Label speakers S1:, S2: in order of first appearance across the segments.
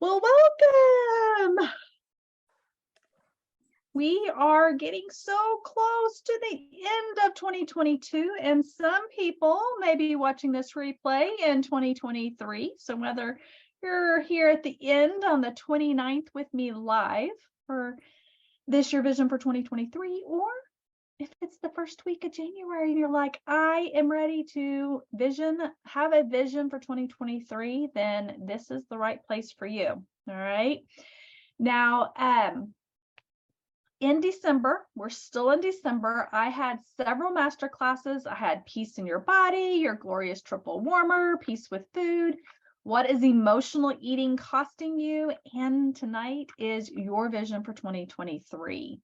S1: Well, welcome. We are getting so close to the end of 2022, and some people may be watching this replay in 2023. So whether you're here at the end on the 29th with me live for this year vision for 2023, or if it's the first week of January and you're like, I am ready to have a vision for 2023, then this is the right place for you. All right. Now, in December, we're still in December, I had several master classes. I had Peace in Your Body, Your Glorious Triple Warmer, Peace with Food, What is Emotional Eating Costing You? And tonight is Your Vision for 2023.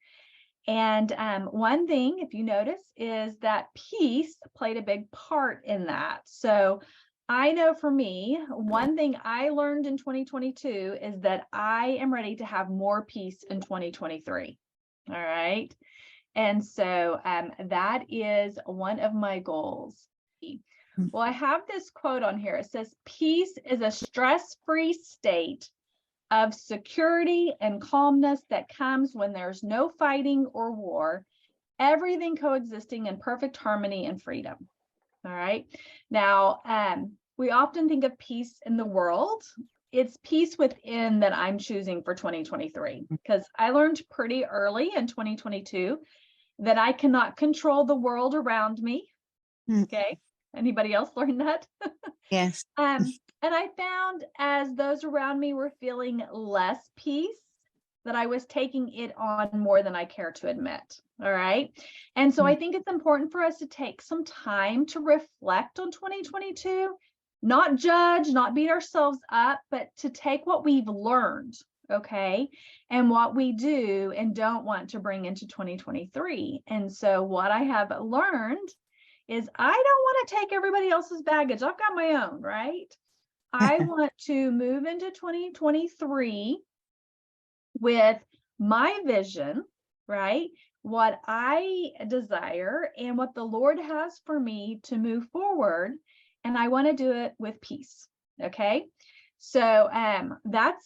S1: And one thing, if you notice, is that peace played a big part in that. So I know for me, one thing I learned in 2022 is that I am ready to have more peace in 2023. All right. And so that is one of my goals. Well, I have this quote on here. It says, peace is a stress-free state of security and calmness that comes when there's no fighting or war, everything coexisting in perfect harmony and freedom. All right. Now, we often think of peace in the world. It's peace within that I'm choosing for 2023, because I learned pretty early in 2022 that I cannot control the world around me. Okay. Anybody else learn that?
S2: Yes.
S1: And I found as those around me were feeling less peace, that I was taking it on more than I care to admit. All right. And so I think it's important for us to take some time to reflect on 2022, not judge, not beat ourselves up, but to take what we've learned, okay, and what we do and don't want to bring into 2023. And so what I have learned is I don't want to take everybody else's baggage. I've got my own, right? I want to move into 2023 with my vision, right? What I desire and what the Lord has for me to move forward. And I want to do it with peace. Okay. So that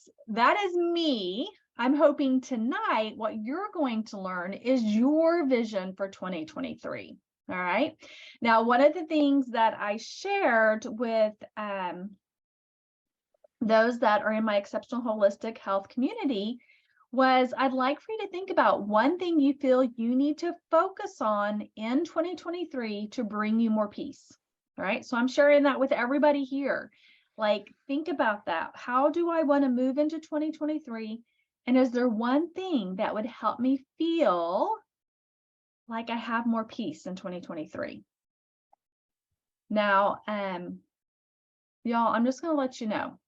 S1: is me. I'm hoping tonight what you're going to learn is your vision for 2023. All right. Now, one of the things that I shared with those that are in my exceptional holistic health community was I'd like for you to think about one thing you feel you need to focus on in 2023 to bring you more peace. All right. So I'm sharing that with everybody here. Like, think about that. How do I want to move into 2023? And is there one thing that would help me feel like I have more peace in 2023? Now, y'all, I'm just going to let you know,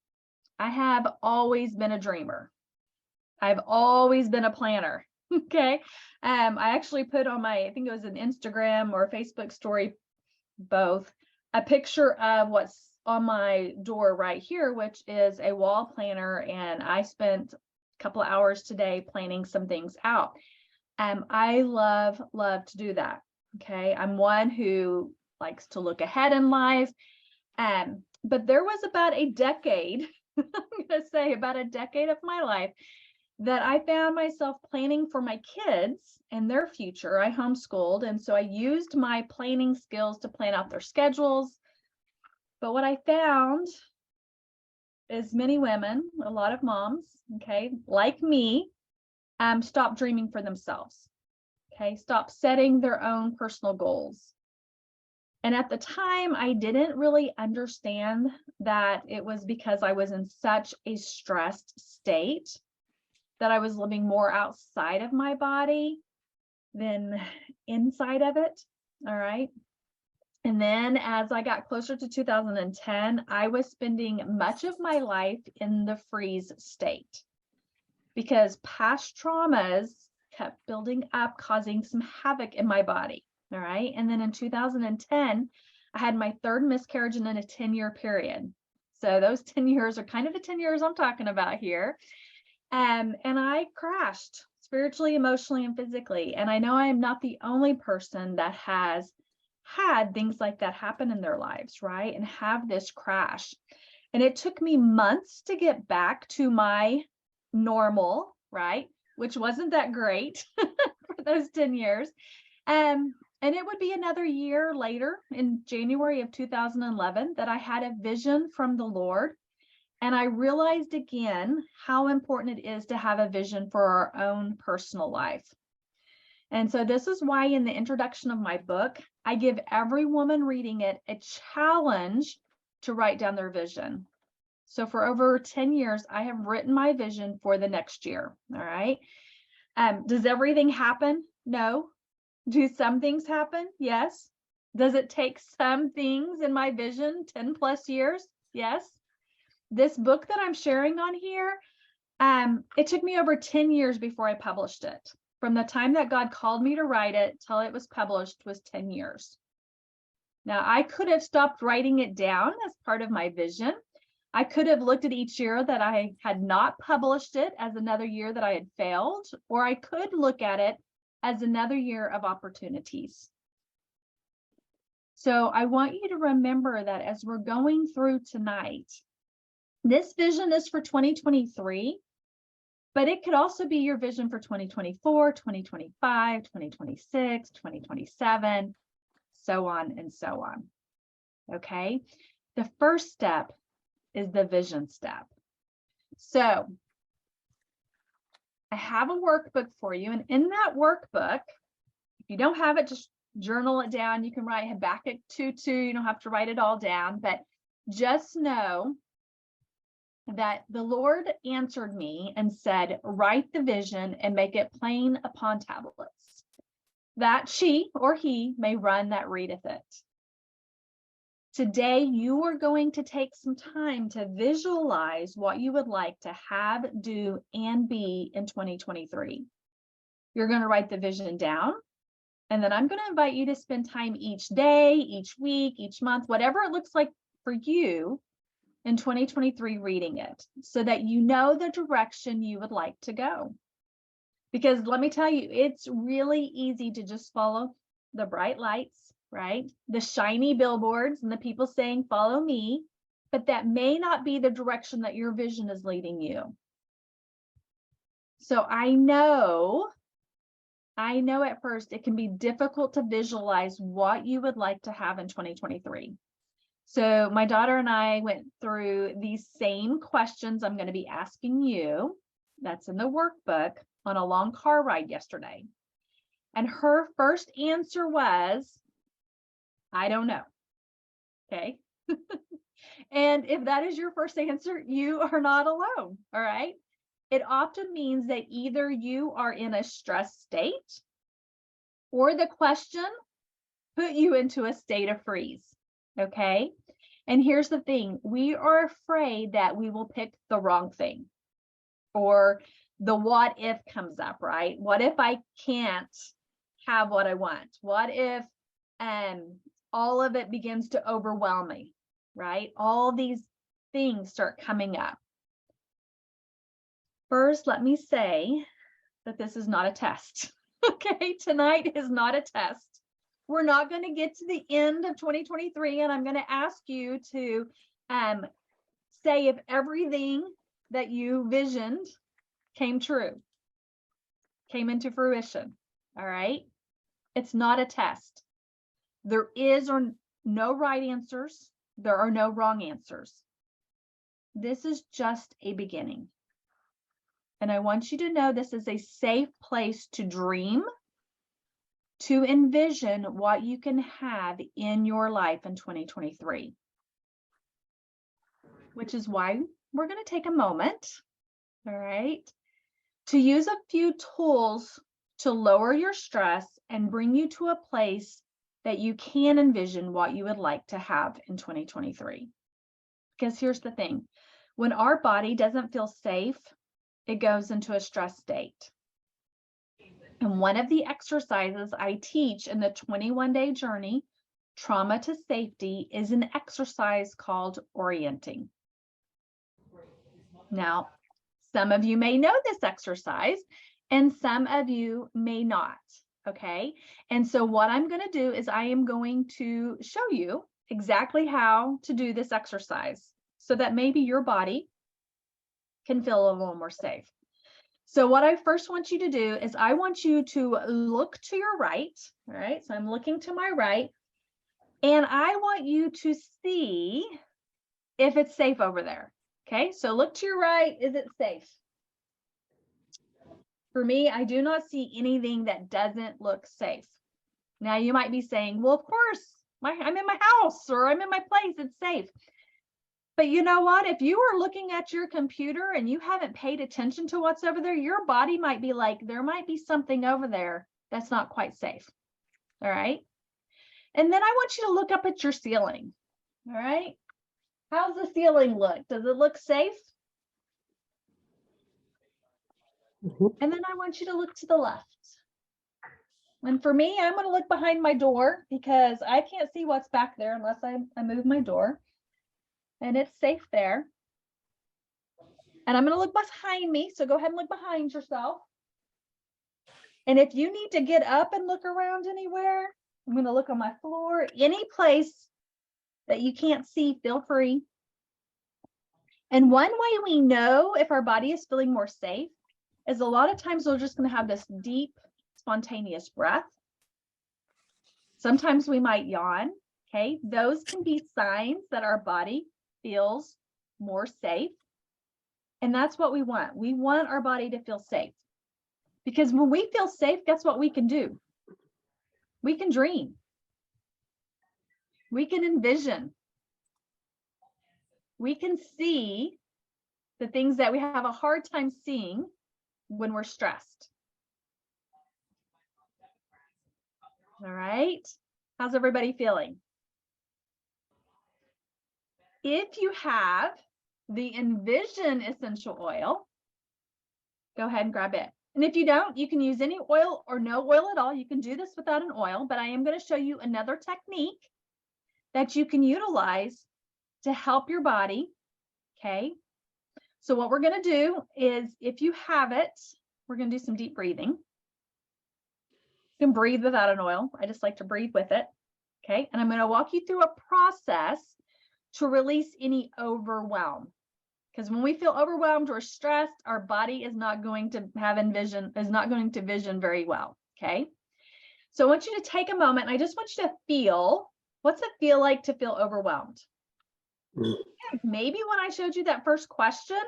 S1: I have always been a dreamer. I've always been a planner. Okay. I actually put on I think it was an Instagram or Facebook story, both, a picture of what's on my door right here, which is a wall planner. And I spent a couple of hours today planning some things out. I love to do that. Okay. I'm one who likes to look ahead in life. But there was about a decade, I'm going to say about a decade of my life that I found myself planning for my kids and their future. I homeschooled, and so I used my planning skills to plan out their schedules. But what I found is many women, a lot of moms, okay, like me, stop dreaming for themselves. Okay, stop setting their own personal goals. And at the time, I didn't really understand that it was because I was in such a stressed state that I was living more outside of my body than inside of it. All right. And then as I got closer to 2010, I was spending much of my life in the freeze state because past traumas kept building up, causing some havoc in my body. All right. And then in 2010, I had my third miscarriage in a 10-year period. So those 10 years are kind of the 10 years I'm talking about here. And I crashed spiritually, emotionally, and physically. And I know I am not the only person that has had things like that happen in their lives, right? And have this crash. And it took me months to get back to my normal, right? Which wasn't that great for those 10 years. And it would be another year later in January of 2011 that I had a vision from the Lord. And I realized again how important it is to have a vision for our own personal life. And so this is why in the introduction of my book, I give every woman reading it a challenge to write down their vision. So for over 10 years, I have written my vision for the next year. All right. Does everything happen? No. Do some things happen? Yes. Does it take some things in my vision 10 plus years? Yes. This book that I'm sharing on here, it took me over 10 years before I published it. From the time that God called me to write it till it was published was 10 years. Now, I could have stopped writing it down as part of my vision. I could have looked at each year that I had not published it as another year that I had failed, or I could look at it as another year of opportunities. So I want you to remember that as we're going through tonight, this vision is for 2023, but it could also be your vision for 2024, 2025, 2026, 2027, so on and so on. Okay. The first step is the vision step. So I have a workbook for you. And in that workbook, if you don't have it, just journal it down. You can write Habakkuk 2:2. You don't have to write it all down, but just know that the Lord answered me and said, write the vision and make it plain upon tablets, that she or he may run that readeth it. Today, you are going to take some time to visualize what you would like to have, do, and be in 2023. You're going to write the vision down, and then I'm going to invite you to spend time each day, each week, each month, whatever it looks like for you in 2023 reading it, so that you know the direction you would like to go. Because let me tell you, it's really easy to just follow the bright lights, right? The shiny billboards and the people saying, follow me, but that may not be the direction that your vision is leading you. So I know at first it can be difficult to visualize what you would like to have in 2023. So my daughter and I went through these same questions I'm going to be asking you, that's in the workbook, on a long car ride yesterday. And her first answer was, I don't know. Okay. And if that is your first answer, you are not alone. All right. It often means that either you are in a stress state or the question put you into a state of freeze. Okay. And here's the thing. We are afraid that we will pick the wrong thing, or the what if comes up, right? What if I can't have what I want? What if all of it begins to overwhelm me, right? All these things start coming up. First, let me say that this is not a test. Okay, tonight is not a test. We're not going to get to the end of 2023 and I'm going to ask you to say if everything that you visioned came true, came into fruition. All right. It's not a test. There is or no right answers. There are no wrong answers. This is just a beginning. And I want you to know this is a safe place to dream, to envision what you can have in your life in 2023. Which is why we're going to take a moment, all right, to use a few tools to lower your stress and bring you to a place that you can envision what you would like to have in 2023. Because here's the thing, when our body doesn't feel safe, it goes into a stress state. And one of the exercises I teach in the 21-day journey, Trauma to Safety, is an exercise called orienting. Now, some of you may know this exercise and some of you may not, okay? And so what I'm going to do is I am going to show you exactly how to do this exercise. so that maybe your body can feel a little more safe. So what I first want you to do is I want you to look to your right. All right. So I'm looking to my right, and I want you to see if it's safe over there. Okay. So look to your right. Is it safe? For me, I do not see anything that doesn't look safe. Now you might be saying, well, of course, I'm in my house or I'm in my place. It's safe. But you know what? If you are looking at your computer and you haven't paid attention to what's over there, your body might be like, there might be something over there that's not quite safe. All right. And then I want you to look up at your ceiling. All right. How's the ceiling look? Does it look safe? And then I want you to look to the left. And for me, I'm going to look behind my door because I can't see what's back there unless I move my door. And it's safe there. And I'm going to look behind me. So go ahead and look behind yourself. And if you need to get up and look around anywhere, I'm going to look on my floor. Any place that you can't see, feel free. And one way we know if our body is feeling more safe is a lot of times we're just going to have this deep, spontaneous breath. Sometimes we might yawn. Okay. Those can be signs that our body feels more safe. And that's what we want. We want our body to feel safe. Because when we feel safe, guess what we can do? We can dream. We can envision. We can see the things that we have a hard time seeing when we're stressed. All right. How's everybody feeling? If you have the Envision essential oil, go ahead and grab it. And if you don't, you can use any oil or no oil at all. You can do this without an oil, but I am going to show you another technique that you can utilize to help your body. Okay. So what we're going to do is, if you have it, we're going to do some deep breathing. You can breathe without an oil. I just like to breathe with it. Okay. And I'm going to walk you through a process to release any overwhelm. Because when we feel overwhelmed or stressed, our body is not going to vision very well. Okay. So I want you to take a moment and I just want you to feel, what's it feel like to feel overwhelmed? Maybe when I showed you that first question,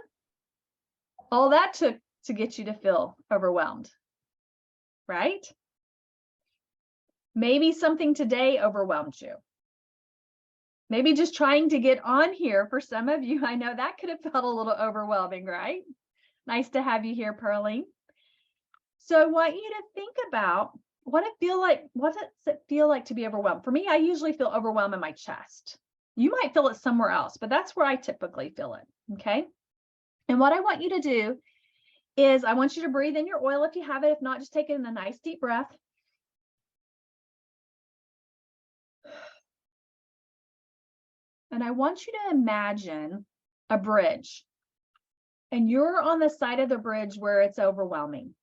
S1: all that took to get you to feel overwhelmed, right? Maybe something today overwhelmed you. Maybe just trying to get on here for some of you, I know that could have felt a little overwhelming, right? Nice to have you here, Pearline. So I want you to think about what does it feel like to be overwhelmed? For me, I usually feel overwhelmed in my chest. You might feel it somewhere else, but that's where I typically feel it, okay? And what I want you to do is I want you to breathe in your oil if you have it. If not, just take it in a nice deep breath. And I want you to imagine a bridge. And you're on the side of the bridge where it's overwhelming.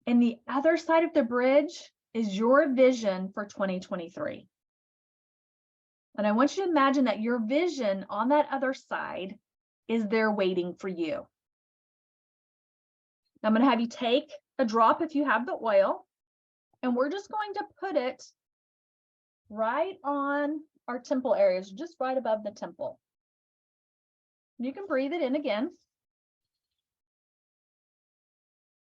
S1: And the other side of the bridge is your vision for 2023. And I want you to imagine that your vision on that other side is there waiting for you. Now I'm going to have you take a drop if you have the oil, and we're just going to put it right on our temple areas, just right above the temple. You can breathe it in again.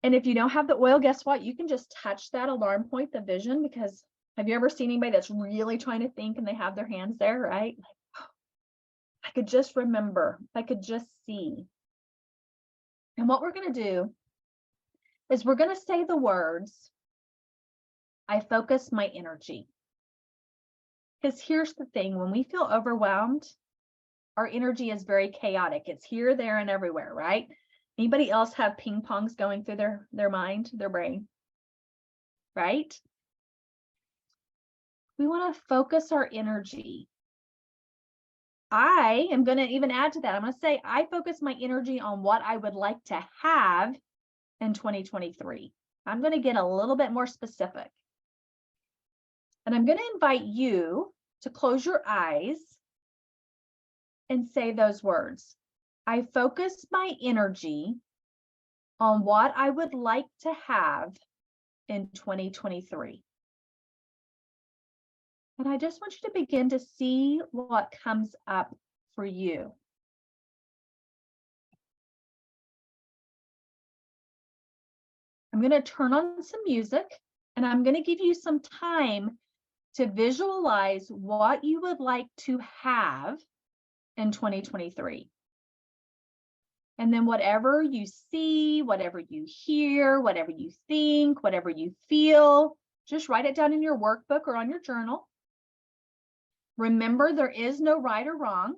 S1: And if you don't have the oil, guess what? You can just touch that alarm point, the vision, because have you ever seen anybody that's really trying to think and they have their hands there, right? Like, oh, I could just remember, I could just see. And what we're going to do is we're going to say the words, I focus my energy. Because here's the thing, when we feel overwhelmed, our energy is very chaotic. It's here, there, and everywhere, right? Anybody else have ping pongs going through their mind, their brain, right? We want to focus our energy. I am going to even add to that. I'm going to say, I focus my energy on what I would like to have in 2023. I'm going to get a little bit more specific. And I'm going to invite you to close your eyes and say those words. I focus my energy on what I would like to have in 2023. And I just want you to begin to see what comes up for you. I'm going to turn on some music and I'm going to give you some time to visualize what you would like to have in 2023. And then whatever you see, whatever you hear, whatever you think, whatever you feel, just write it down in your workbook or on your journal. Remember, there is no right or wrong.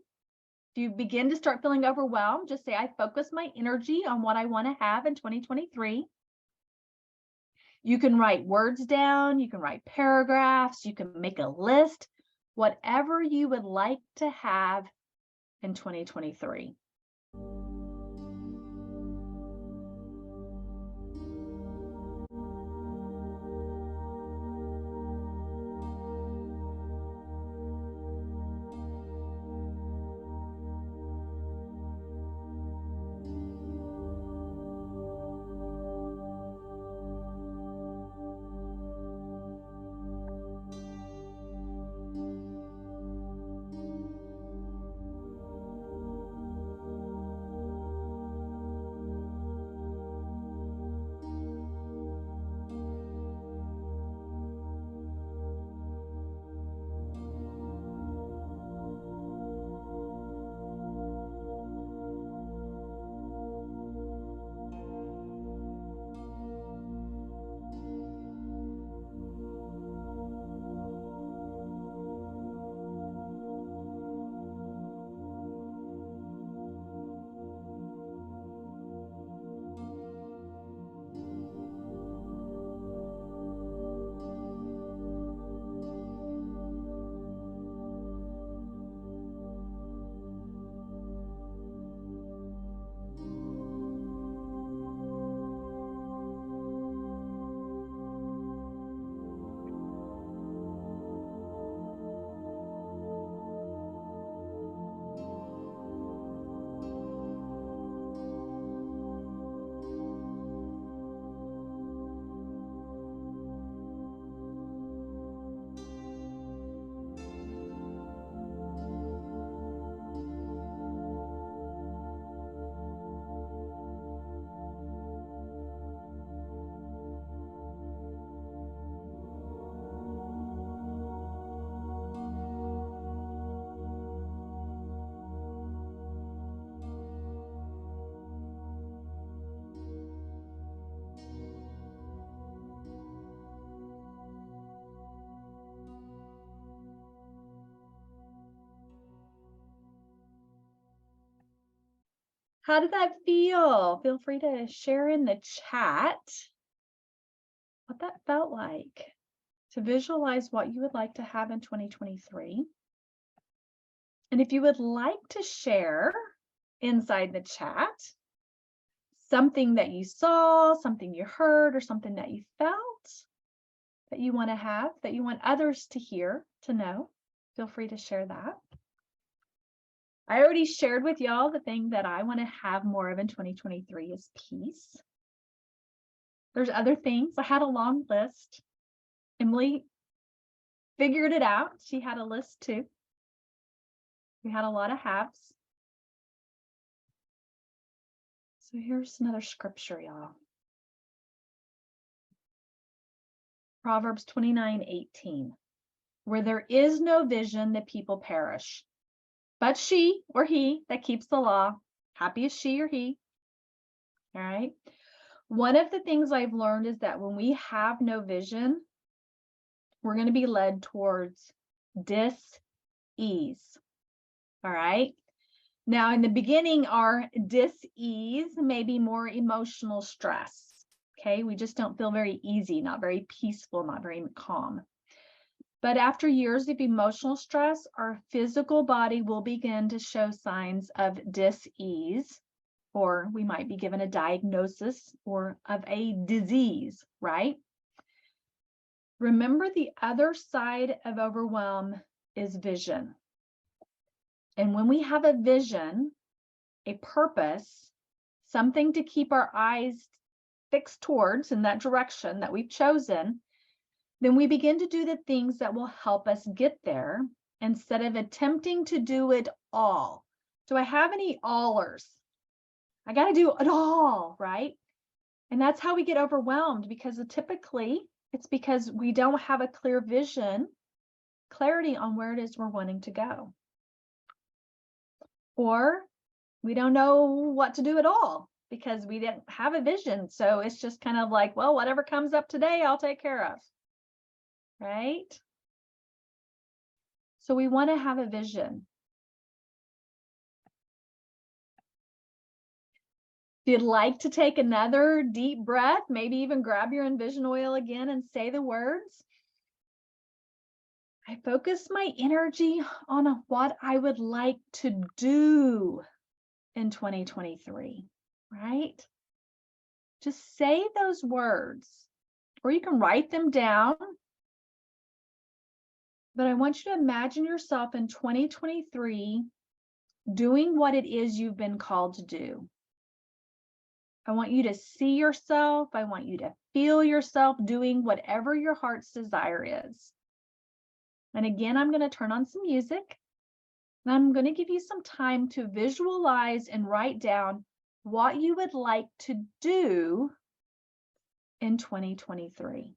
S1: If you begin to start feeling overwhelmed, just say, I focus my energy on what I want to have in 2023. You can write words down, you can write paragraphs, you can make a list, whatever you would like to have in 2023. How did that feel? Feel free to share in the chat what that felt like to visualize what you would like to have in 2023. And if you would like to share inside the chat something that you saw, something you heard, or something that you felt that you want to have, that you want others to hear, to know, feel free to share that. I already shared with y'all the thing that I want to have more of in 2023 is peace. There's other things. I had a long list. Emily figured it out. She had a list too. We had a lot of haves. So here's another scripture, y'all. Proverbs 29:18. Where there is no vision, the people perish. But she or he that keeps the law, happy is she or he. All right. One of the things I've learned is that when we have no vision, we're going to be led towards dis-ease. All right. Now, in the beginning, our dis-ease may be more emotional stress. Okay. We just don't feel very easy, not very peaceful, not very calm. But after years of emotional stress, our physical body will begin to show signs of dis-ease, or we might be given a diagnosis or of a disease, right? Remember, the other side of overwhelm is vision. And when we have a vision, a purpose, something to keep our eyes fixed towards in that direction that we've chosen, then we begin to do the things that will help us get there instead of attempting to do it all. Do I have any allers? I got to do it all, right? And that's how we get overwhelmed, because typically it's because we don't have a clear vision, clarity on where it is we're wanting to go. Or we don't know what to do at all because we didn't have a vision. So it's just kind of like, well, whatever comes up today, I'll take care of. Right? So we want to have a vision. If you'd like to take another deep breath, maybe even grab your Envision oil again and say the words. I focus my energy on what I would like to do in 2023, right? Just say those words, or you can write them down. But I want you to imagine yourself in 2023 doing what it is you've been called to do. I want you to see yourself. I want you to feel yourself doing whatever your heart's desire is. And again, I'm going to turn on some music, and I'm going to give you some time to visualize and write down what you would like to do in 2023.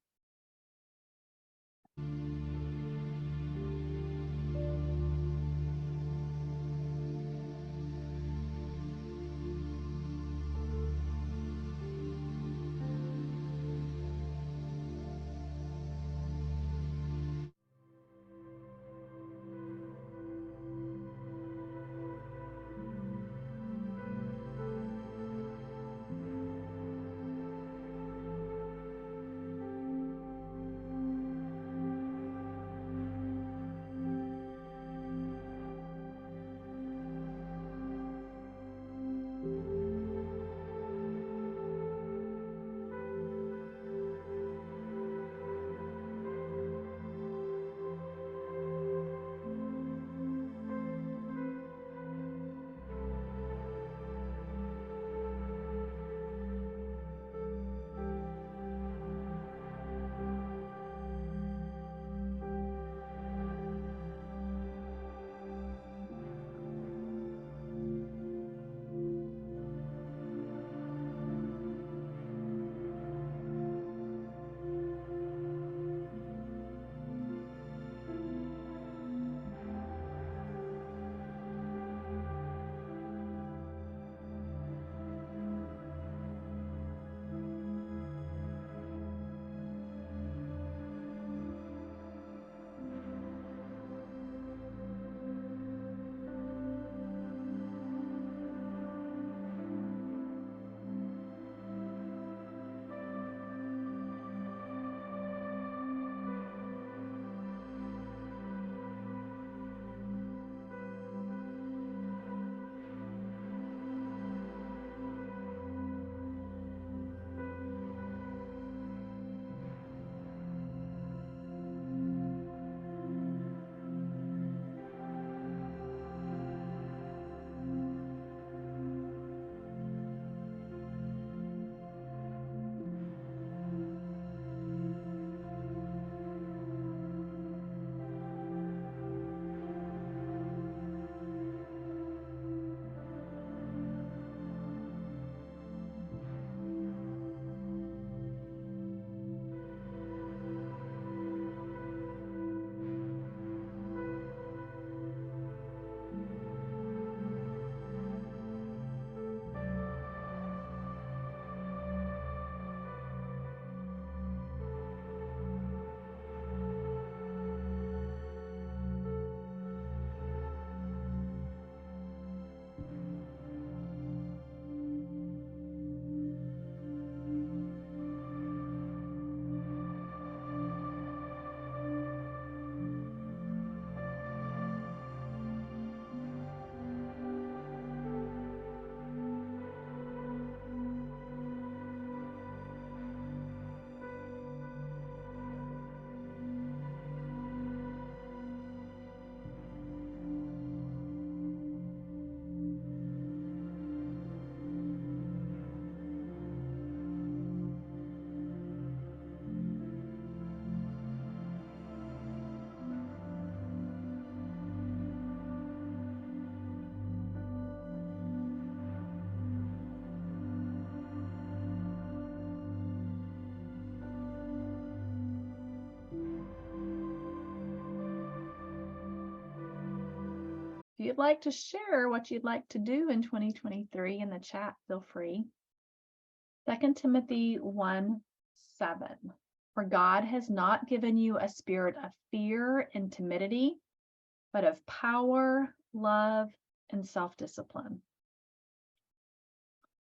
S1: you'd like to share what you'd like to do in 2023 in the chat, feel free. 2 Timothy 1:7. For God has not given you a spirit of fear and timidity, but of power, love, and self-discipline.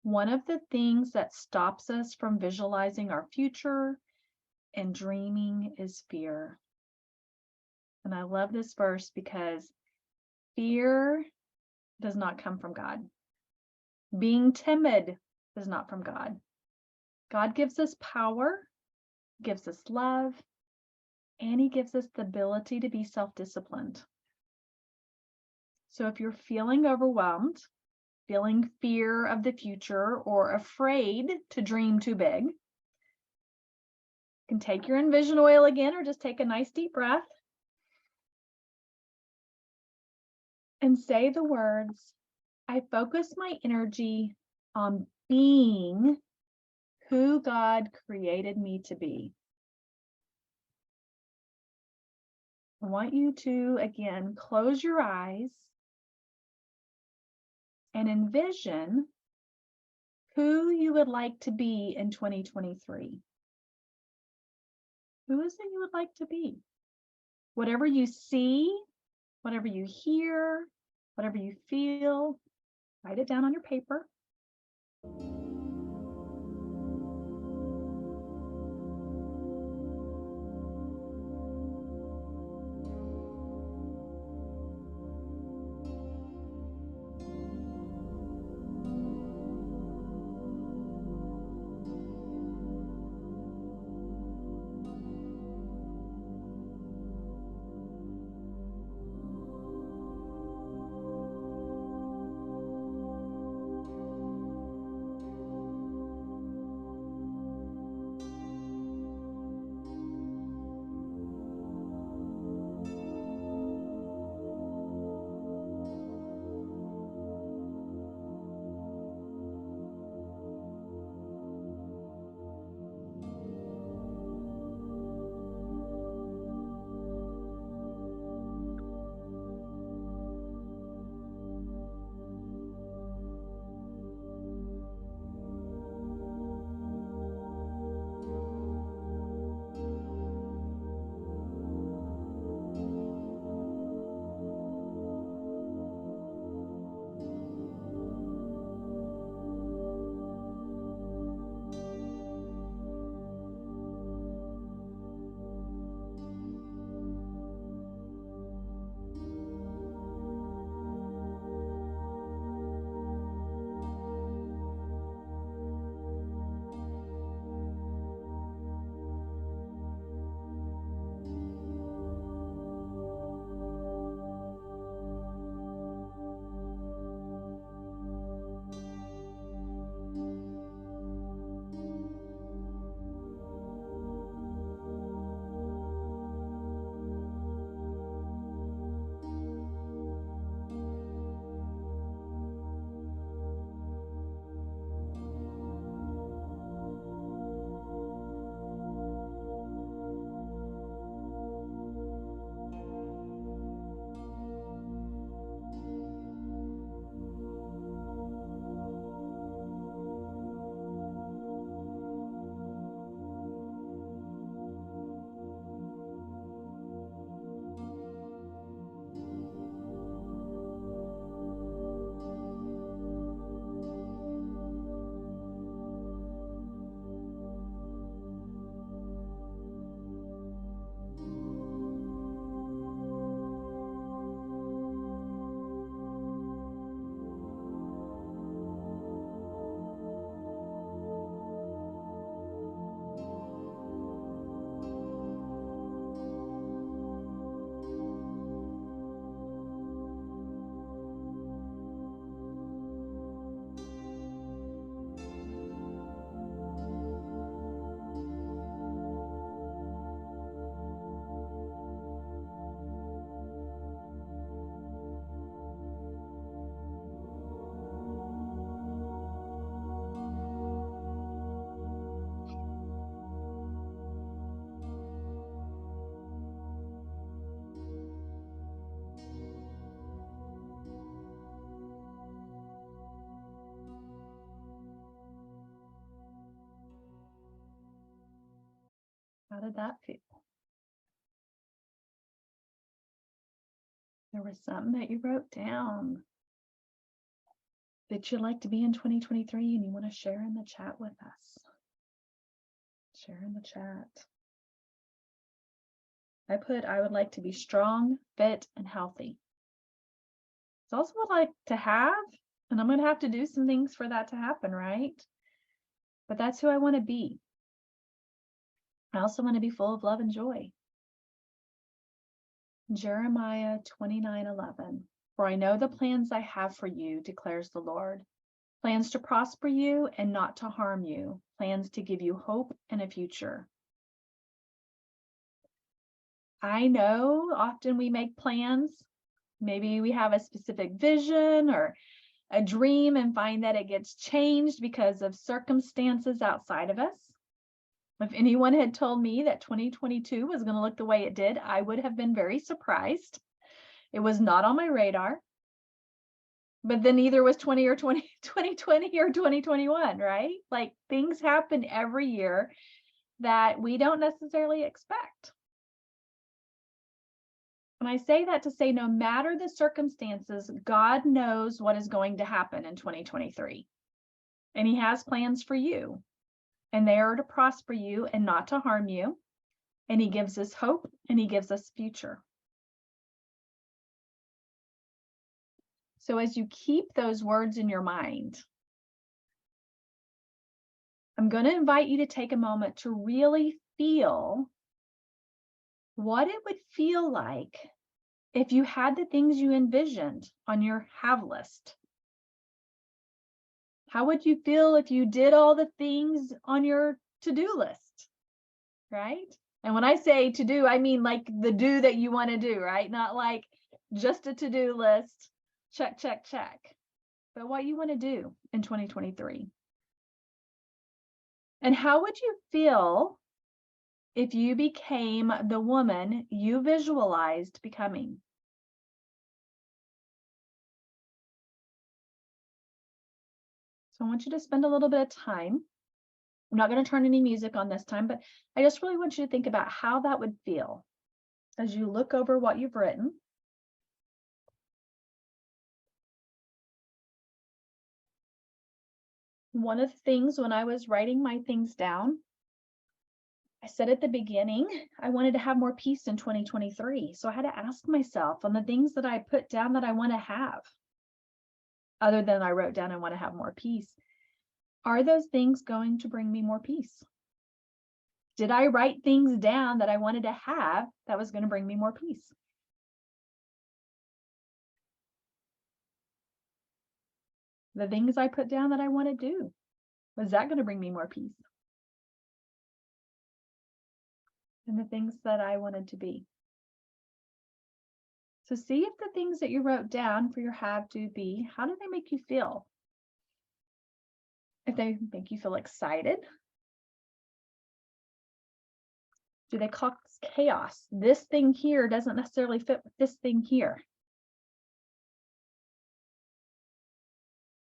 S1: One of the things that stops us from visualizing our future and dreaming is fear. And I love this verse because fear does not come from God. Being timid is not from God. God gives us power, gives us love, and he gives us the ability to be self-disciplined. So if you're feeling overwhelmed, feeling fear of the future, or afraid to dream too big, you can take your Envision oil again, or just take a nice deep breath and say the words, I focus my energy on being who God created me to be. I want you to, again, close your eyes and envision who you would like to be in 2023. Who is it you would like to be? Whatever you see, whatever you hear, whatever you feel, write it down on your paper. did that feel? There was something that you wrote down that you'd like to be in 2023 and you want to share in the chat with us. Share in the chat. I would like to be strong, fit, and healthy. It's also what I like to have, and I'm going to have to do some things for that to happen, right? But that's who I want to be. I also want to be full of love and joy. Jeremiah 29:11. For I know the plans I have for you, declares the Lord. Plans to prosper you and not to harm you. Plans to give you hope and a future. I know often we make plans. Maybe we have a specific vision or a dream and find that it gets changed because of circumstances outside of us. If anyone had told me that 2022 was going to look the way it did, I would have been very surprised. It was not on my radar. But then either was 2020 or 2021, right? Like things happen every year that we don't necessarily expect. And I say that to say no matter the circumstances, God knows what is going to happen in 2023. And he has plans for you. And they are to prosper you and not to harm you. And he gives us hope and he gives us future. So as you keep those words in your mind, I'm going to invite you to take a moment to really feel what it would feel like if you had the things you envisioned on your have list. How would you feel if you did all the things on your to-do list, right? And when I say to do, I mean like the do that you want to do, right? Not like just a to-do list, check, check, check, but what you want to do in 2023. And how would you feel if you became the woman you visualized becoming? So I want you to spend a little bit of time. I'm not going to turn any music on this time, but I just really want you to think about how that would feel as you look over what you've written. One of the things when I was writing my things down, I said at the beginning, I wanted to have more peace in 2023. So I had to ask myself on the things that I put down that I want to have, other than I wrote down I want to have more peace. Are those things going to bring me more peace? Did I write things down that I wanted to have that was going to bring me more peace? The things I put down that I want to do, was that going to bring me more peace? And the things that I wanted to be. So see if the things that you wrote down for your have, do, be, how do they make you feel? If they make you feel excited, do they cause chaos? This thing here doesn't necessarily fit with this thing here.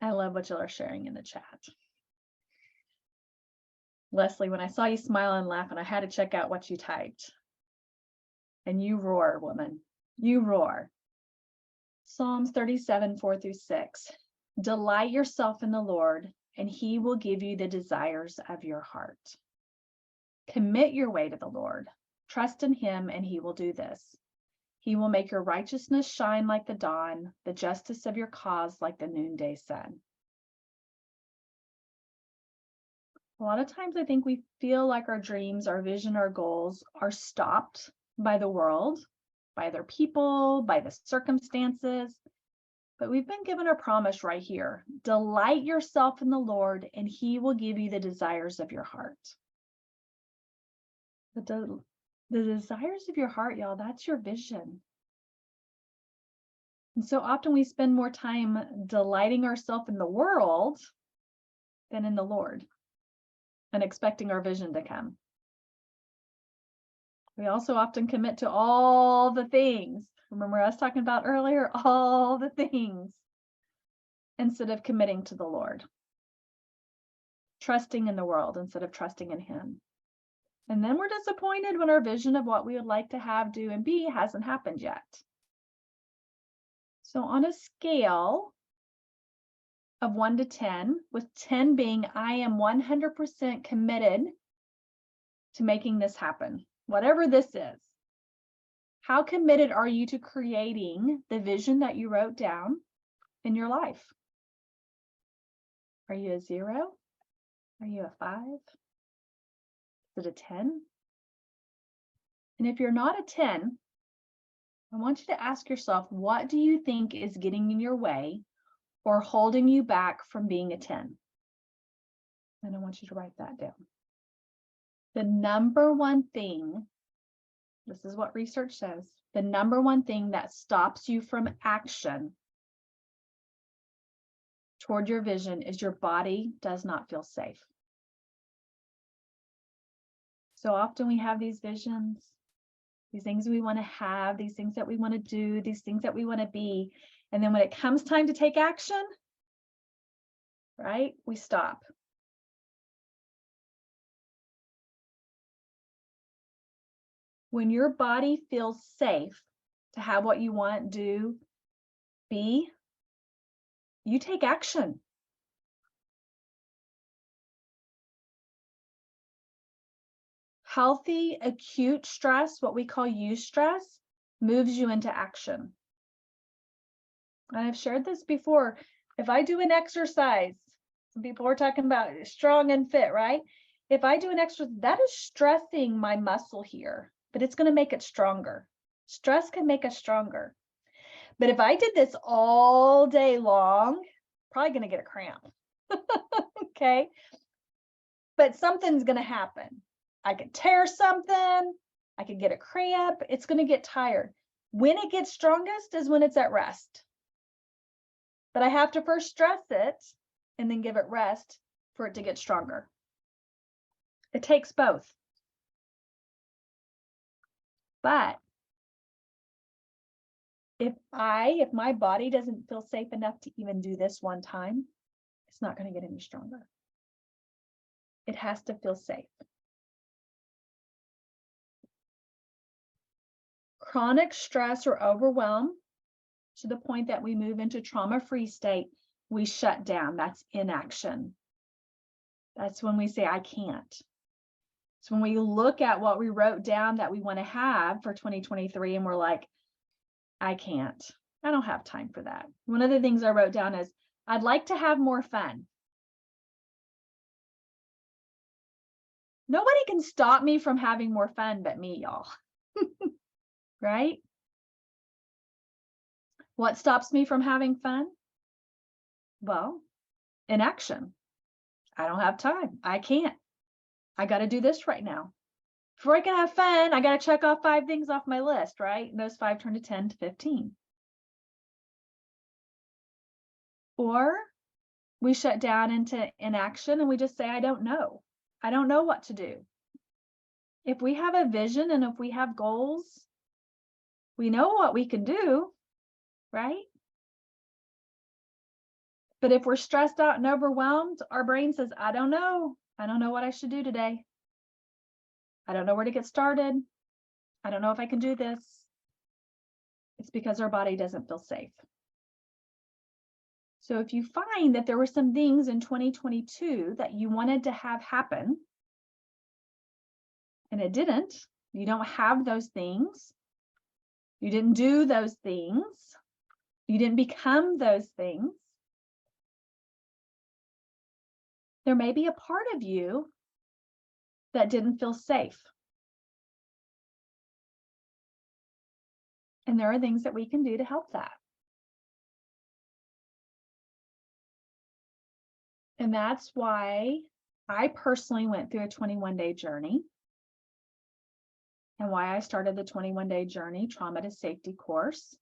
S1: I love what y'all are sharing in the chat. Leslie, when I saw you smile and laugh, and I had to check out what you typed. And you roar, woman. You roar. Psalms 37, 4-6. Delight yourself in the Lord, and he will give you the desires of your heart. Commit your way to the Lord. Trust in him, and he will do this. He will make your righteousness shine like the dawn, the justice of your cause like the noonday sun. A lot of times I think we feel like our dreams, our vision, our goals are stopped by the world, by other people, by the circumstances. But we've been given a promise right here. Delight yourself in the Lord, and he will give you the desires of your heart. The desires of your heart, y'all, that's your vision. And so often we spend more time delighting ourselves in the world than in the Lord and expecting our vision to come. We also often commit to all the things. Remember I was talking about earlier, all the things, instead of committing to the Lord. Trusting in the world instead of trusting in him. And then we're disappointed when our vision of what we would like to have, do, and be hasn't happened yet. So on a scale of 1 to 10, with 10 being I am 100% committed to making this happen, whatever this is, how committed are you to creating the vision that you wrote down in your life? Are you a 0? Are you a 5? Is it a 10? And if you're not a 10, I want you to ask yourself, what do you think is getting in your way or holding you back from being a 10? And I want you to write that down. The number one thing, this is what research says, the number one thing that stops you from action toward your vision is your body does not feel safe. So often we have these visions, these things we want to have, these things that we want to do, these things that we want to be. And then when it comes time to take action, right, we stop. When your body feels safe to have what you want, do, be, you take action. Healthy, acute stress, what we call eustress, moves you into action. And I've shared this before. If I do an exercise, some people are talking about strong and fit, right? If I do an exercise, that is stressing my muscle here, but it's going to make it stronger. Stress can make us stronger. But if I did this all day long, probably going to get a cramp. Okay. But something's going to happen. I could tear something. I could get a cramp. It's going to get tired. When it gets strongest is when it's at rest. But I have to first stress it and then give it rest for it to get stronger. It takes both. But if my body doesn't feel safe enough to even do this one time, it's not going to get any stronger. It has to feel safe. Chronic stress or overwhelm to the point that we move into trauma-free state, we shut down. That's inaction. That's when we say, I can't. So when we look at what we wrote down that we want to have for 2023 and we're like, I can't. I don't have time for that. One of the things I wrote down is, I'd like to have more fun. Nobody can stop me from having more fun but me, y'all. Right? What stops me from having fun? Well, inaction. I don't have time. I can't. I got to do this right now. Before I can have fun, I got to check off 5 things off my list, right? And those 5 turn to 10 to 15. Or we shut down into inaction and we just say, I don't know. I don't know what to do. If we have a vision and if we have goals, we know what we can do, right? But if we're stressed out and overwhelmed, our brain says, I don't know. I don't know what I should do today. I don't know where to get started. I don't know if I can do this. It's because our body doesn't feel safe. So if you find that there were some things in 2022 that you wanted to have happen and it didn't, you don't have those things, you didn't do those things, you didn't become those things, there may be a part of you that didn't feel safe. And there are things that we can do to help that. And that's why I personally went through a 21-day journey and why I started the 21-day journey trauma to safety course.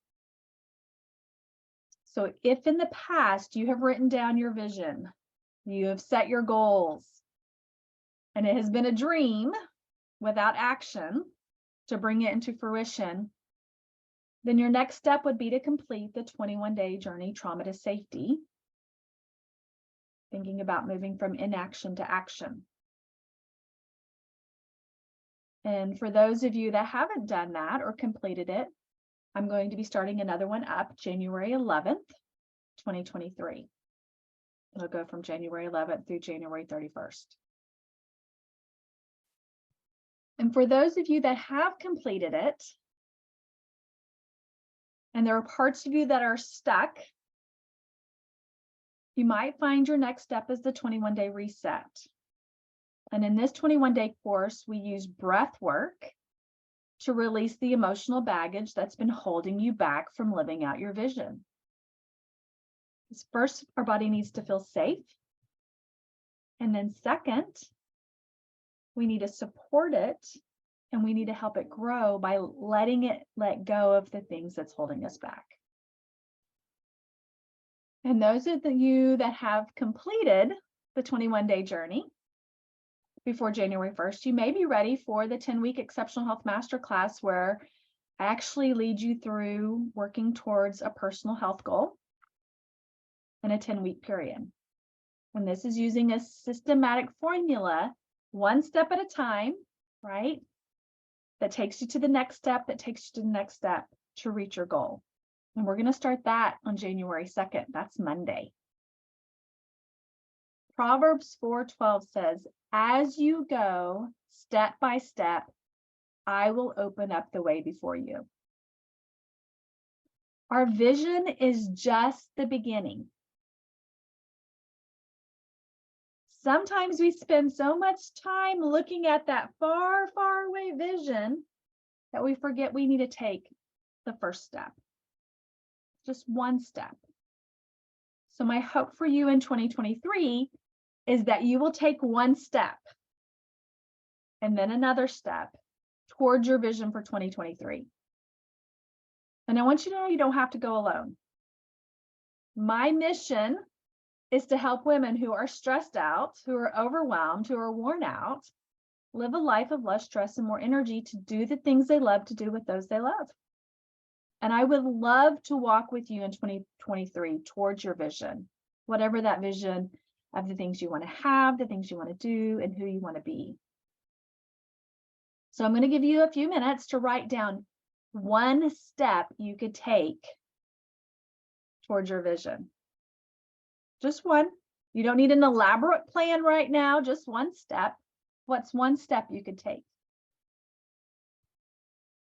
S1: So if in the past you have written down your vision, you have set your goals, and it has been a dream without action to bring it into fruition, then your next step would be to complete the 21-day journey trauma to safety, thinking about moving from inaction to action. And for those of you that haven't done that or completed it, I'm going to be starting another one up January 11th, 2023. It'll go from January 11th through January 31st. And for those of you that have completed it, and there are parts of you that are stuck, you might find your next step is the 21-day reset. And in this 21-day course, we use breath work to release the emotional baggage that's been holding you back from living out your vision. First, our body needs to feel safe. And then second, we need to support it and we need to help it grow by letting it let go of the things that's holding us back. And those of you that have completed the 21-day journey before January 1st, you may be ready for the 10-week Exceptional Health Masterclass, where I actually lead you through working towards a personal health goal in a 10-week period. And this is using a systematic formula, one step at a time, right? That takes you to the next step, that takes you to the next step to reach your goal. And we're going to start that on January 2nd. That's Monday. Proverbs 4:12 says, as you go step by step, I will open up the way before you. Our vision is just the beginning. Sometimes we spend so much time looking at that far, far away vision that we forget we need to take the first step. Just one step. So my hope for you in 2023 is that you will take one step and then another step towards your vision for 2023. And I want you to know you don't have to go alone. My mission is to help women who are stressed out, who are overwhelmed, who are worn out, live a life of less stress and more energy to do the things they love to do with those they love. And I would love to walk with you in 2023 towards your vision, whatever that vision of the things you want to have, the things you want to do, and who you want to be. So I'm going to give you a few minutes to write down one step you could take towards your vision. Just one. You don't need an elaborate plan right now, just one step. What's one step you could take?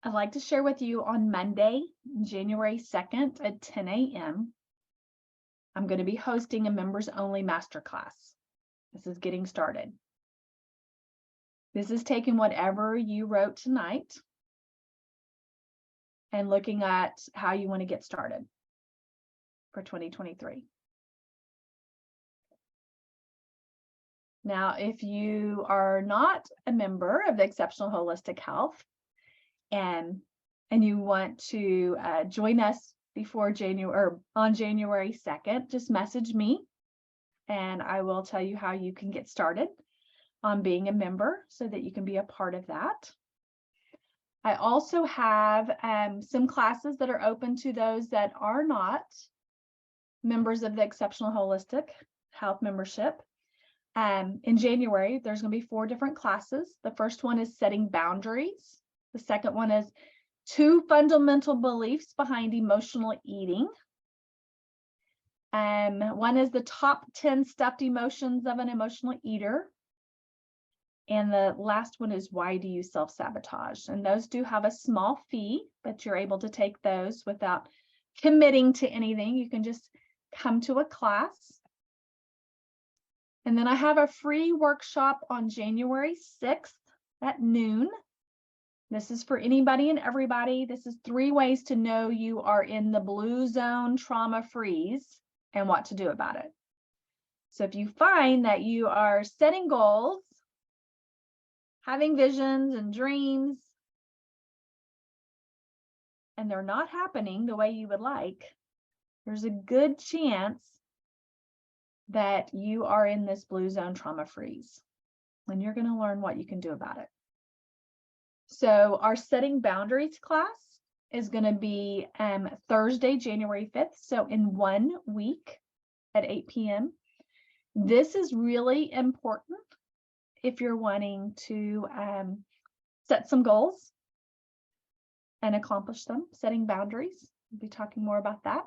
S1: I'd like to share with you on Monday, January 2nd at 10 a.m. I'm going to be hosting a members only masterclass. This is getting started. This is taking whatever you wrote tonight and looking at how you want to get started for 2023. Now, if you are not a member of the Exceptional Holistic Health and you want to join us before January or on January 2nd, just message me and I will tell you how you can get started on being a member so that you can be a part of that. I also have some classes that are open to those that are not members of the Exceptional Holistic Health membership. In January, there's going to be 4 different classes. The first one is setting boundaries. The second one is 2 fundamental beliefs behind emotional eating. One is the top 10 stuffed emotions of an emotional eater. And the last one is why do you self-sabotage? And those do have a small fee, but you're able to take those without committing to anything. You can just come to a class. And then I have a free workshop on January 6th at noon. This is for anybody and everybody. This is 3 ways to know you are in the blue zone trauma freeze and what to do about it. So if you find that you are setting goals, having visions and dreams, and they're not happening the way you would like, there's a good chance that you are in this blue zone trauma freeze, and you're going to learn what you can do about it. So our setting boundaries class is going to be Thursday, January 5th. So in 1 week at 8 p.m. This is really important if you're wanting to set some goals and accomplish them, setting boundaries. We'll be talking more about that.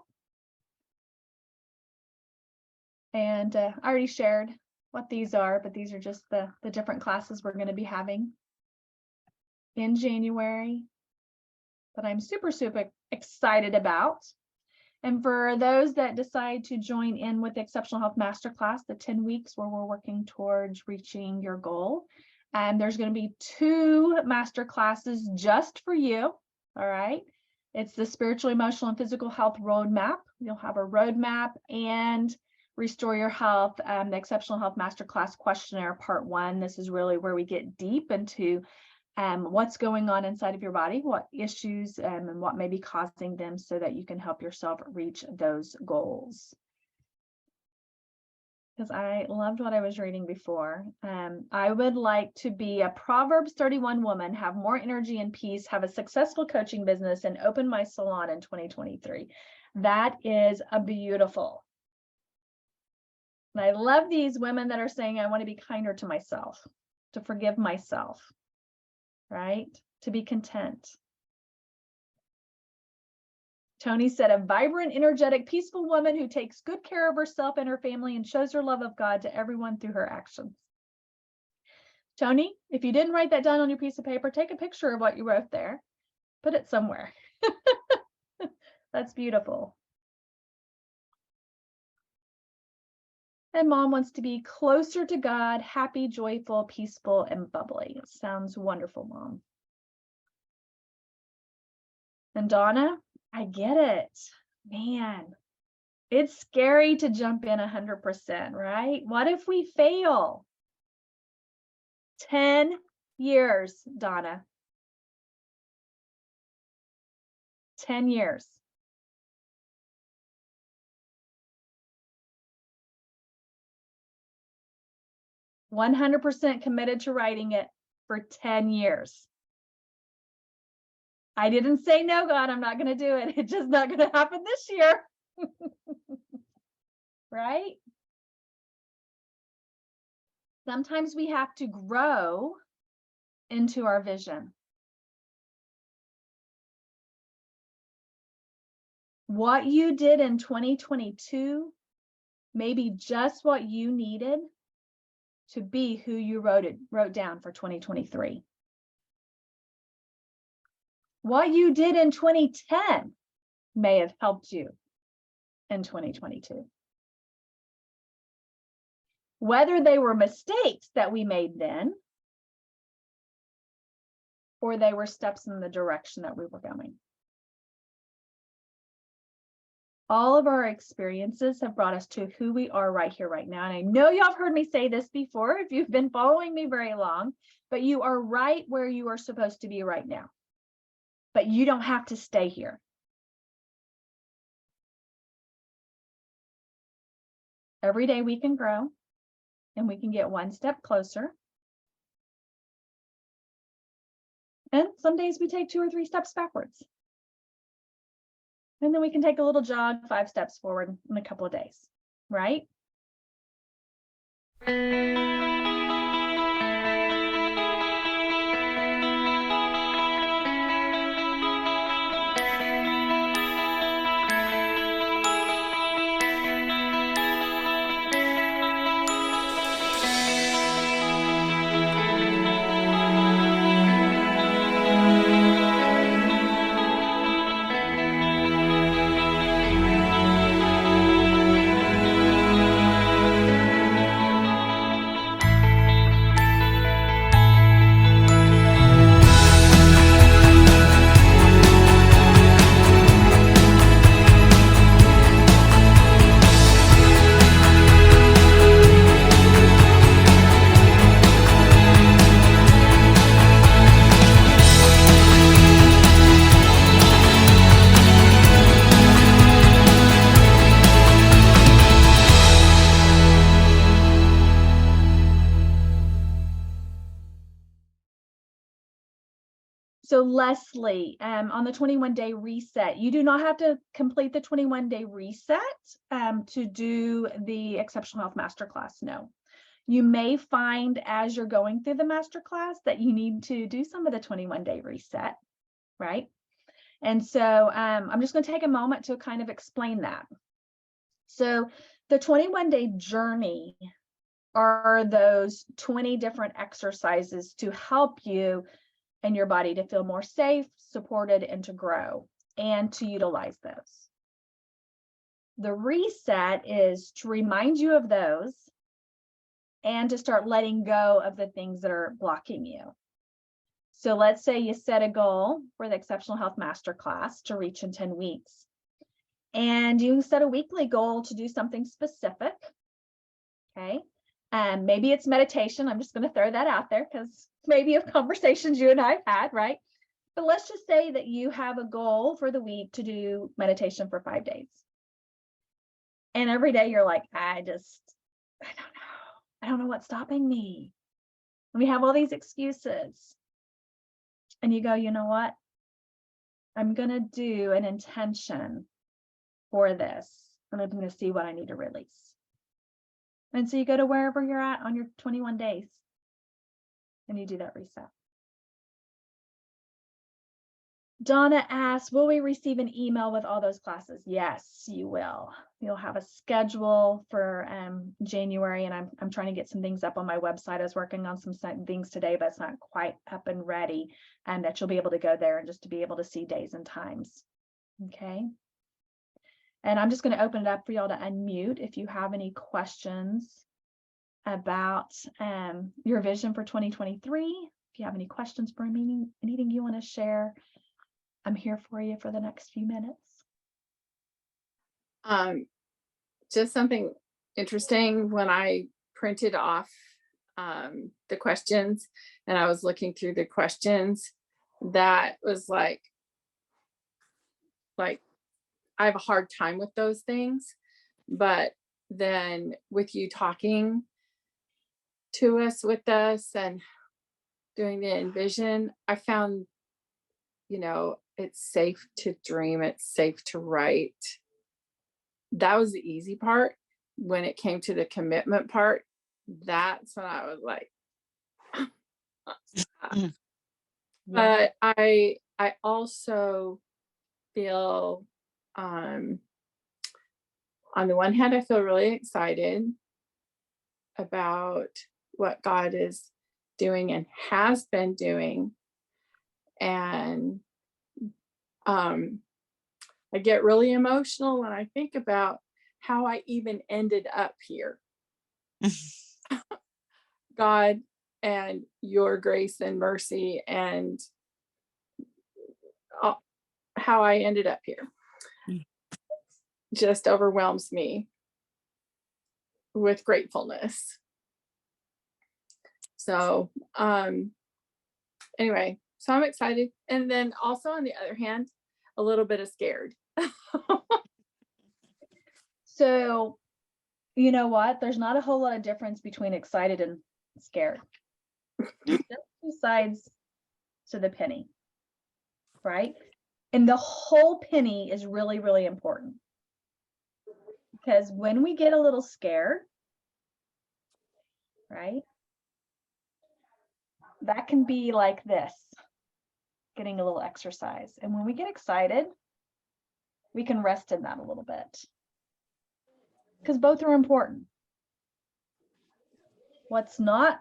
S1: And I already shared what these are, but these are just the different classes we're going to be having in January that I'm super, super excited about. And for those that decide to join in with the Exceptional Health Masterclass, the 10 weeks where we're working towards reaching your goal, and there's going to be 2 master classes just for you. All right. It's the spiritual, emotional, and physical health roadmap. You'll have a roadmap and Restore Your Health, the Exceptional Health Masterclass questionnaire, part 1. This is really where we get deep into what's going on inside of your body, what issues and what may be causing them, so that you can help yourself reach those goals. Because I loved what I was reading before. I would like to be a Proverbs 31 woman, have more energy and peace, have a successful coaching business, and open my salon in 2023. That is a beautiful. And I love these women that are saying, I want to be kinder to myself, to forgive myself, right? To be content. Tony said, a vibrant, energetic, peaceful woman who takes good care of herself and her family and shows her love of God to everyone through her actions. Tony, if you didn't write that down on your piece of paper, take a picture of what you wrote there. Put it somewhere. That's beautiful. And mom wants to be closer to God, happy, joyful, peaceful, and bubbly. It sounds wonderful, Mom. And Donna, I get it. Man, it's scary to jump in 100%, right? What if we fail? 10 years, Donna. 10 years. %100% committed to writing it for 10 years. I didn't say, no, God, I'm not going to do it. It's just not going to happen this year. Right? Sometimes we have to grow into our vision. What you did in 2022 may be just what you needed to be who you wrote down for 2023. What you did in 2010 may have helped you in 2022. Whether they were mistakes that we made then, or they were steps in the direction that we were going. All of our experiences have brought us to who we are right here, right now. And I know y'all have heard me say this before if you've been following me very long, but you are right where you are supposed to be right now. But you don't have to stay here. Every day we can grow and we can get one step closer. And some days we take 2 or 3 steps backwards. And then we can take a little jog 5 steps forward in a couple of days, right? So Leslie, on the 21-day reset, you do not have to complete the 21-day reset to do the Exceptional Health Masterclass. No, You may find as you're going through the masterclass that you need to do some of the 21-day reset, right? And so I'm just going to take a moment to kind of explain that. So the 21-day journey are those 20 different exercises to help you and your body to feel more safe, supported, and to grow, and to utilize those. The reset is to remind you of those and to start letting go of the things that are blocking you. So let's say you set a goal for the Exceptional Health Masterclass to reach in 10 weeks. And you set a weekly goal to do something specific. Okay. And maybe it's meditation. I'm just going to throw that out there because maybe of conversations you and I have had, right? But let's just say that you have a goal for the week to do meditation for 5 days. And every day you're like, I don't know. I don't know what's stopping me. And we have all these excuses. And you go, you know what? I'm going to do an intention for this. And I'm going to see what I need to release. And so you go to wherever you're at on your 21 days and you do that reset. Donna asks, will we receive an email with all those classes? Yes, you will. You'll have a schedule for January, and I'm trying to get some things up on my website. I was working on some things today, but it's not quite up and ready, and that you'll be able to go there and just to be able to see days and times. Okay. And I'm just going to open it up for y'all to unmute if you have any questions about your vision for 2023. If you have any questions for me, anything you want to share, I'm here for you for the next few minutes.
S2: Just something interesting when I printed off the questions and I was looking through the questions, that was like I have a hard time with those things. But then with you talking to us with us and doing the envision, I found, it's safe to dream, it's safe to write. That was the easy part. When it came to the commitment part, that's when I was like, but I also feel, on the one hand, I feel really excited about what God is doing and has been doing. And I get really emotional when I think about how I even ended up here. God and your grace and mercy and how I ended up here just overwhelms me with gratefulness. So anyway, so I'm excited. And then also on the other hand, a little bit of scared.
S1: So, you know what? There's not a whole lot of difference between excited and scared. Just 2 sides to the penny, right? And the whole penny is really, really important. Because when we get a little scared, right? That can be like this, getting a little exercise. And when we get excited, we can rest in that a little bit. Because both are important. What's not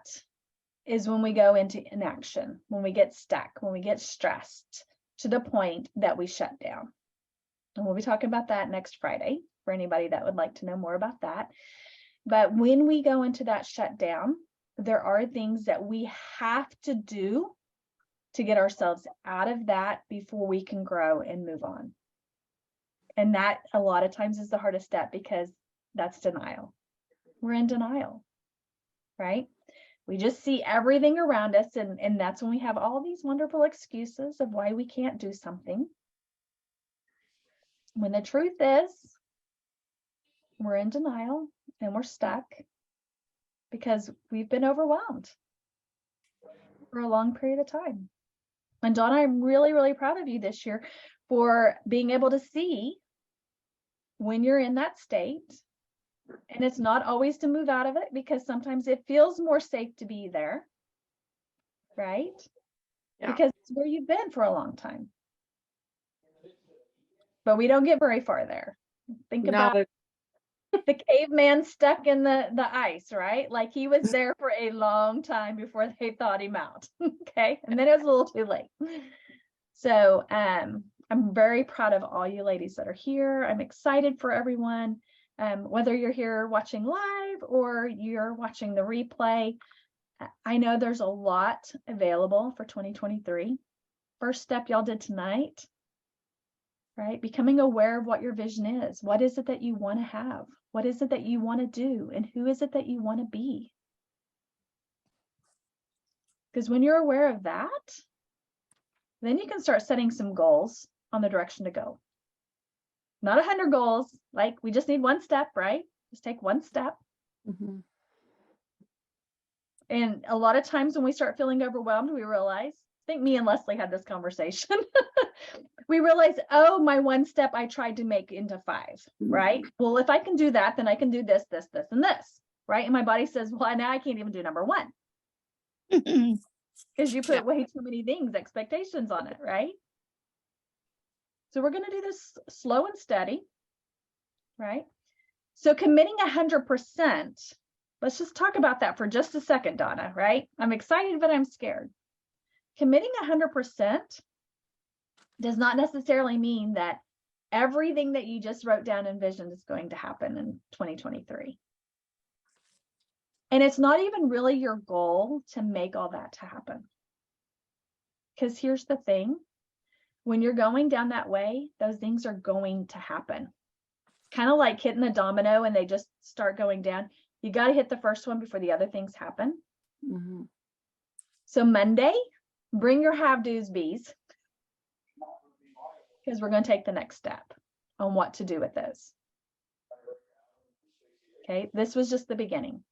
S1: is when we go into inaction, when we get stuck, when we get stressed to the point that we shut down. And we'll be talking about that next Friday for anybody that would like to know more about that. But when we go into that shutdown, there are things that we have to do to get ourselves out of that before we can grow and move on. And that a lot of times is the hardest step because that's denial. We're in denial, right? We just see everything around us, and that's when we have all these wonderful excuses of why we can't do something. When the truth is, we're in denial and we're stuck because we've been overwhelmed for a long period of time. And Donna, I'm really, really proud of you this year for being able to see when you're in that state And it's not always to move out of it, because sometimes it feels more safe to be there, right?
S2: Yeah.
S1: Because it's where you've been for a long time. But we don't get very far there. Think
S2: Not
S1: about the caveman stuck in the ice, right? Like he was there for a long time before they thought him out. Okay. And then it was a little too late. So I'm very proud of all you ladies that are here. I'm excited for everyone. Whether you're here watching live or you're watching the replay, I know there's a lot available for 2023. First step y'all did tonight, right? Becoming aware of what your vision is. What is it that you want to have? What is it that you want to do? And who is it that you want to be? Because when you're aware of that, then you can start setting some goals on the direction to go. Not 100 goals, like we just need one step, right? Just take one step.
S2: Mm-hmm.
S1: And a lot of times when we start feeling overwhelmed, we realize, I think me and Leslie had this conversation. We realize, oh, my one step I tried to make into 5, right? Well, if I can do that, then I can do this, this, this, and this, right? And my body says, well, now I can't even do number 1. Because you put way too many things, expectations on it, right? So we're going to do this slow and steady, right? So committing 100%, let's just talk about that for just a second, Donna, right? I'm excited, but I'm scared. Committing 100% does not necessarily mean that everything that you just wrote down in vision is going to happen in 2023. And it's not even really your goal to make all that to happen. Because here's the thing, when you're going down that way, those things are going to happen. It's kind of like hitting a domino and they just start going down. You got to hit the first one before the other things happen.
S2: Mm-hmm.
S1: So Monday, bring your have-dos, bees, because we're going to take the next step on what to do with those. Okay, this was just the beginning.